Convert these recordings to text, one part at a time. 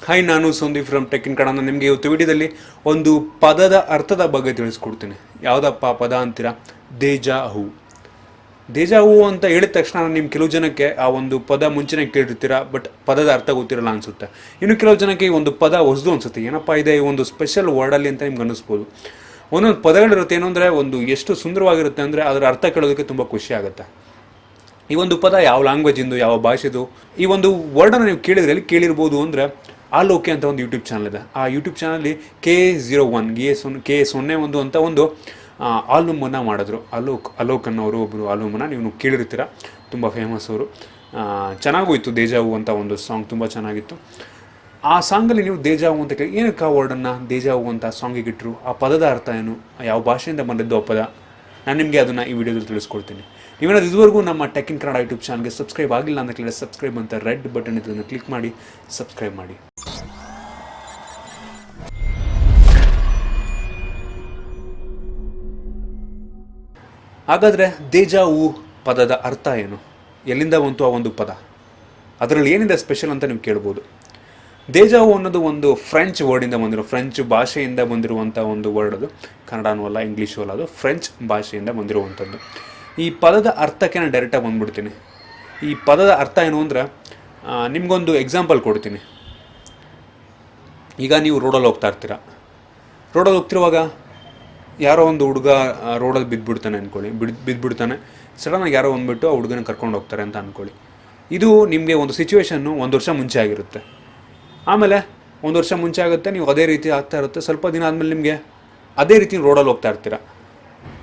Hi, ನಾನು Sandeep from tech in Kannada. ನಿಮಗೆ ಇವತ್ತು ವಿಡಿಯೋದಲ್ಲಿ ಒಂದು ಪದದ ಅರ್ಥದ ಬಗ್ಗೆ ತಿಳಿಸ್ಕೊಡ್ತೀನಿ. ಯಾವುದಪ್ಪ ಪದ ಅಂತೀರಾ? ದೇಜಾ ಹೂ. ದೇಜಾ ಹೂ ಅಂತ ಹೇಳಿದ ತಕ್ಷಣ ನಿಮ್ಮ ಕೆಲವು ಜನಕ್ಕೆ ಆ ಒಂದು ಪದ ಮುಂಚೆನೇ ಕೇಳಿರ್ತೀರ, ಬಟ್ ಪದದ ಅರ್ಥ ಗೊತ್ತಿರಲ್ಲ ಅನಿಸುತ್ತೆ. ಇನ್ನು ಕೆಲವು ಜನಕ್ಕೆ ಈ ಒಂದು ಪದ ಹೊಸದು ಅನಿಸುತ್ತೆ. ಏನಪ್ಪ ಇದೆ ಈ ಒಂದು ಸ್ಪೆಷಲ್ ವರ್ಡಲ್ಲಿ ಅಂತ ನಿಮ್ಗೆ ಅನ್ನಿಸ್ಬೋದು. ಒಂದೊಂದು ಪದಗಳಿರುತ್ತೆ, ಏನು ಅಂದರೆ ಒಂದು ಎಷ್ಟು ಸುಂದರವಾಗಿರುತ್ತೆ ಅಂದರೆ ಅದರ ಅರ್ಥ ಕೇಳೋದಕ್ಕೆ ತುಂಬ ಖುಷಿ ಆಗುತ್ತೆ. ಈ ಒಂದು ಪದ ಯಾವ ಲ್ಯಾಂಗ್ವೇಜಿಂದು, ಯಾವ ಭಾಷೆದು, ಈ ಒಂದು ವರ್ಡನ್ನು ನೀವು ಕೇಳಿದ್ರೆ ಎಲ್ಲಿ ಕೇಳಿರ್ಬೋದು ಅಂದರೆ ಆಲೋಕೆ ಅಂತ ಒಂದು ಯೂಟ್ಯೂಬ್ ಚಾನಲ್ ಇದೆ. ಆ ಯೂಟ್ಯೂಬ್ ಚಾನಲ್ಲಿ KS01 KS01 ಅಂತ ಒಂದು ಆಲ್ಬಮನ್ನು ಮಾಡಿದ್ರು. ಅಲೋಕ್ ಅನ್ನೋರು ಒಬ್ಬರು ಆಲ್ಬಮನ್ನು ನೀವು ಕೇಳಿರ್ತೀರ, ತುಂಬ ಫೇಮಸ್ ಅವರು. ಚೆನ್ನಾಗೂ ಇತ್ತು. ದೇಜಾವು ಅಂತ ಒಂದು ಸಾಂಗ್ ತುಂಬ ಚೆನ್ನಾಗಿತ್ತು. ಆ ಸಾಂಗಲ್ಲಿ ನೀವು ದೇಜಾವು ಅಂತ ಕೇಳಿ ಏನಕ್ಕೆ ಆ ವರ್ಡನ್ನು ದೇಜಾವು ಅಂತ ಸಾಂಗಿಗೆ ಇಟ್ಟರು, ಆ ಪದದ ಅರ್ಥ ಏನು, ಯಾವ ಭಾಷೆಯಿಂದ ಬಂದಿದ್ದು ಆ ಪದ, ನಾನು ನಿಮಗೆ ಅದನ್ನು ಈ ವಿಡಿಯೋದಲ್ಲಿ ತಿಳಿಸ್ಕೊಡ್ತೀನಿ. ನೀವೇನಾದ್ರು ಇದುವರೆಗೂ ನಮ್ಮ ಟೆಕ್ ಇನ್ ಕನ್ನಡ ಯೂಟ್ಯೂಬ್ ಚಾನಲ್ಗೆ ಸಬ್ಸ್ಕ್ರೈಬ್ ಆಗಿಲ್ಲ ಅಂತ ಕೇಳಿದ್ರೆ ಸಬ್ಸ್ಕ್ರೈಬ್ ಅಂತ ರೆಡ್ ಬಟನ್ ಇದನ್ನು ಕ್ಲಿಕ್ ಮಾಡಿ ಸಬ್ಸ್ಕ್ರೈಬ್ ಮಾಡಿ. ಹಾಗಾದರೆ ದೇಜಾವು ಪದದ ಅರ್ಥ ಏನು, ಎಲ್ಲಿಂದ ಬಂತು ಆ ಒಂದು ಪದ, ಅದರಲ್ಲಿ ಏನಿದೆ ಸ್ಪೆಷಲ್ ಅಂತ ನೀವು ಕೇಳ್ಬೋದು. ದೇಜಾವು ಅನ್ನೋದು ಒಂದು ಫ್ರೆಂಚ್ ವರ್ಡಿಂದ ಬಂದಿರೋ, ಫ್ರೆಂಚ್ ಭಾಷೆಯಿಂದ ಬಂದಿರುವಂಥ ಒಂದು ವರ್ಡ್. ಅದು ಕನ್ನಡನೂ ಅಲ್ಲ, ಇಂಗ್ಲೀಷು ಅಲ್ಲ, ಅದು ಫ್ರೆಂಚ್ ಭಾಷೆಯಿಂದ ಬಂದಿರುವಂಥದ್ದು. ಈ ಪದದ ಅರ್ಥಕ್ಕೆ ನಾನು ಡೈರೆಕ್ಟಾಗಿ ಬಂದ್ಬಿಡ್ತೀನಿ. ಈ ಪದದ ಅರ್ಥ ಏನು ಅಂದರೆ ನಿಮಗೊಂದು ಎಕ್ಸಾಂಪಲ್ ಕೊಡ್ತೀನಿ. ಈಗ ನೀವು ರೋಡಲ್ಲಿ ಹೋಗ್ತಾ ಇರ್ತೀರ. ರೋಡಲ್ಲಿ ಹೋಗ್ತಿರುವಾಗ ಯಾರೋ ಒಂದು ಹುಡುಗ ರೋಡಲ್ಲಿ ಬಿದ್ದುಬಿಡ್ತಾನೆ ಅಂದ್ಕೊಳ್ಳಿ. ಬಿದ್ದುಬಿಡ್ತಾನೆ ಸಡನ್ನಾಗಿ ಯಾರೋ ಬಂದುಬಿಟ್ಟು ಆ ಹುಡುಗನ ಕರ್ಕೊಂಡು ಹೋಗ್ತಾರೆ ಅಂತ ಅಂದ್ಕೊಳ್ಳಿ. ಇದು ನಿಮಗೆ ಒಂದು ಸಿಚುವೇಶನ್ನು 1 ವರ್ಷ ಮುಂಚೆ ಆಗಿರುತ್ತೆ. ಆಮೇಲೆ 1 ವರ್ಷ ಮುಂಚೆ ಆಗುತ್ತೆ, ನೀವು ಅದೇ ರೀತಿ ಆಗ್ತಾ ಇರುತ್ತೆ. ಸ್ವಲ್ಪ ದಿನ ಆದಮೇಲೆ ನಿಮಗೆ ಅದೇ ರೀತಿ ರೋಡಲ್ಲಿ ಹೋಗ್ತಾ ಇರ್ತೀರ,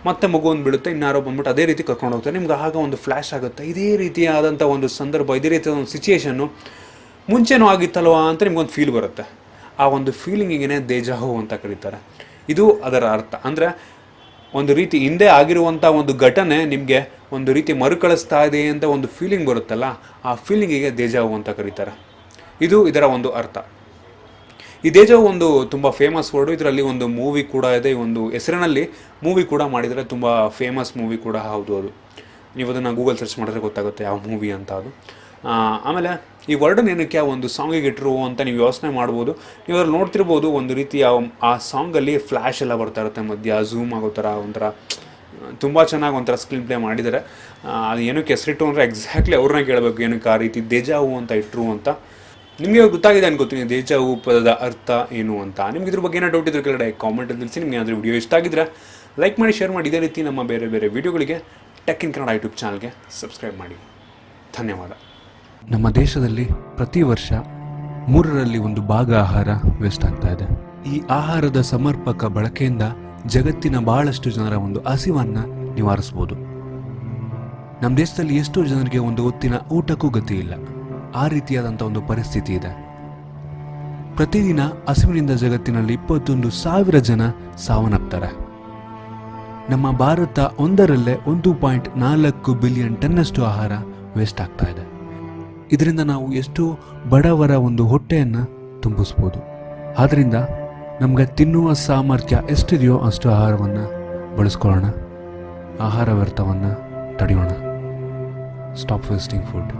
ಮತ್ತೆ ಮಗು ಒಂದು ಬಿಡುತ್ತೆ, ಇನ್ನಾರೋ ಬಂದ್ಬಿಟ್ಟು ಅದೇ ರೀತಿ ಕರ್ಕೊಂಡು ಹೋಗ್ತಾರೆ. ನಿಮ್ಗೆ ಆಗ ಒಂದು ಫ್ಲ್ಯಾಶ್ ಆಗುತ್ತೆ, ಇದೇ ರೀತಿಯಾದಂಥ ಒಂದು ಸಂದರ್ಭ, ಇದೇ ರೀತಿಯಾದ ಒಂದು ಸಿಚುಯೇಷನ್ನು ಮುಂಚೆನೂ ಆಗಿತ್ತಲ್ವಾ ಅಂತ ನಿಮ್ಗೊಂದು ಫೀಲ್ ಬರುತ್ತೆ. ಆ ಒಂದು ಫೀಲಿಂಗಿಗೆ ದೇಜಾವು ಅಂತ ಕರೀತಾರೆ. ಇದು ಅದರ ಅರ್ಥ. ಅಂದರೆ ಒಂದು ರೀತಿ ಹಿಂದೆ ಆಗಿರುವಂಥ ಒಂದು ಘಟನೆ ನಿಮಗೆ ಒಂದು ರೀತಿ ಮರುಕಳಿಸ್ತಾ ಇದೆ ಅಂತ ಒಂದು ಫೀಲಿಂಗ್ ಬರುತ್ತಲ್ಲ, ಆ ಫೀಲಿಂಗಿಗೆ ದೇಜಾವು ಅಂತ ಕರೀತಾರೆ. ಇದು ಇದರ ಒಂದು ಅರ್ಥ. ಈ ದೇಜಾವು ಒಂದು ತುಂಬ ಫೇಮಸ್ ವರ್ಡು. ಇದರಲ್ಲಿ ಒಂದು ಮೂವಿ ಕೂಡ ಇದೆ. ಈ ಒಂದು ಹೆಸರಿನಲ್ಲಿ ಮೂವಿ ಕೂಡ ಮಾಡಿದರೆ ತುಂಬ ಫೇಮಸ್ ಮೂವಿ ಕೂಡ ಹೌದು ಅದು. ನೀವು ಅದನ್ನು ಗೂಗಲ್ ಸರ್ಚ್ ಮಾಡಿದ್ರೆ ಗೊತ್ತಾಗುತ್ತೆ ಯಾವ ಮೂವಿ ಅಂತ ಅದು. ಆಮೇಲೆ ಈ ವರ್ಡನ್ನು ಏನಕ್ಕೆ ಆ ಒಂದು ಸಾಂಗಿಗೆ ಇಟ್ಟರು ಅಂತ ನೀವು ಯೋಚನೆ ಮಾಡ್ಬೋದು. ನೀವು ಅದ್ರಲ್ಲಿ ನೋಡ್ತಿರ್ಬೋದು, ಒಂದು ರೀತಿ ಆ ಸಾಂಗಲ್ಲಿ ಫ್ಲ್ಯಾಶ್ ಎಲ್ಲ ಬರ್ತಾ ಇರುತ್ತೆ, ಮಧ್ಯ ಝೂಮ್ ಆಗೋ ಥರ ಒಂಥರ ತುಂಬ ಚೆನ್ನಾಗಿ ಒಂಥರ ಸ್ಕ್ರೀನ್ ಪ್ಲೇ ಮಾಡಿದ್ದಾರೆ. ಅದು ಏನಕ್ಕೆ ಹೆಸರಿಟ್ಟು ಅಂದರೆ ಎಕ್ಸಾಕ್ಟ್ಲಿ ಅವ್ರನ್ನ ಕೇಳಬೇಕು ಏನಕ್ಕೆ ಆ ರೀತಿ ದೇಜಾವು ಅಂತ ಇಟ್ಟರು ಅಂತ. ನಿಮಗೆ ಗೊತ್ತಾಗಿದೆ ಅನ್ಕೋತೀನಿ ದೇಜಾವು ಪದದ ಅರ್ಥ ಏನು ಅಂತ. ನಿಮ್ಗೆ ಇದ್ರ ಬಗ್ಗೆ ಏನೋ ಡೌಟ್ ಇದ್ರೆ ಕೆಳಗಡೆ ಕಾಮೆಂಟಲ್ಲಿ ತಿಳಿಸಿ. ನಿಮಗೆ ಏನಾದರೂ ವಿಡಿಯೋ ಇಷ್ಟ ಆಗಿದ್ರೆ ಲೈಕ್ ಮಾಡಿ, ಶೇರ್ ಮಾಡಿ. ಇದೇ ರೀತಿ ನಮ್ಮ ಬೇರೆ ಬೇರೆ ವಿಡಿಯೋಗಳಿಗೆ ಟೆಕ್ ಇನ್ ಕನ್ನಡ ಯೂಟ್ಯೂಬ್ ಚಾನಲ್ಗೆ ಸಬ್ಸ್ಕ್ರೈಬ್ ಮಾಡಿ. ಧನ್ಯವಾದ. ನಮ್ಮ ದೇಶದಲ್ಲಿ ಪ್ರತಿ ವರ್ಷ 3ರಲ್ಲಿ 1 ಭಾಗ ಆಹಾರ ವೇಸ್ಟ್ ಆಗ್ತಾ ಇದೆ. ಈ ಆಹಾರದ ಸಮರ್ಪಕ ಬಳಕೆಯಿಂದ ಜಗತ್ತಿನ ಬಹಳಷ್ಟು ಜನರ ಒಂದು ಹಸಿವನ್ನು ನಿವಾರಿಸ್ಬೋದು. ನಮ್ಮ ದೇಶದಲ್ಲಿ ಎಷ್ಟೋ ಜನರಿಗೆ ಒಂದು ಹೊತ್ತಿನ ಊಟಕ್ಕೂ ಗತಿ ಇಲ್ಲ. ಆ ರೀತಿಯಾದಂಥ ಒಂದು ಪರಿಸ್ಥಿತಿ ಇದೆ. ಪ್ರತಿದಿನ ಹಸಿವಿನಿಂದ ಜಗತ್ತಿನಲ್ಲಿ 21,000 ಜನ ಸಾವನ್ನಪ್ತಾರೆ. ನಮ್ಮ ಭಾರತ ಒಂದರಲ್ಲೇ 1.4 ಬಿಲಿಯನ್ ಟನ್ನಷ್ಟು ಆಹಾರ ವೇಸ್ಟ್ ಆಗ್ತಾ ಇದೆ. ಇದರಿಂದ ನಾವು ಎಷ್ಟೋ ಬಡವರ ಒಂದು ಹೊಟ್ಟೆಯನ್ನು ತುಂಬಿಸ್ಬೋದು. ಆದ್ದರಿಂದ ನಮಗೆ ತಿನ್ನುವ ಸಾಮರ್ಥ್ಯ ಎಷ್ಟಿದೆಯೋ ಅಷ್ಟು ಆಹಾರವನ್ನು ಬಳಸ್ಕೊಳ್ಳೋಣ. ಆಹಾರ ವ್ಯರ್ಥವನ್ನು ತಡೆಯೋಣ. Stop wasting food.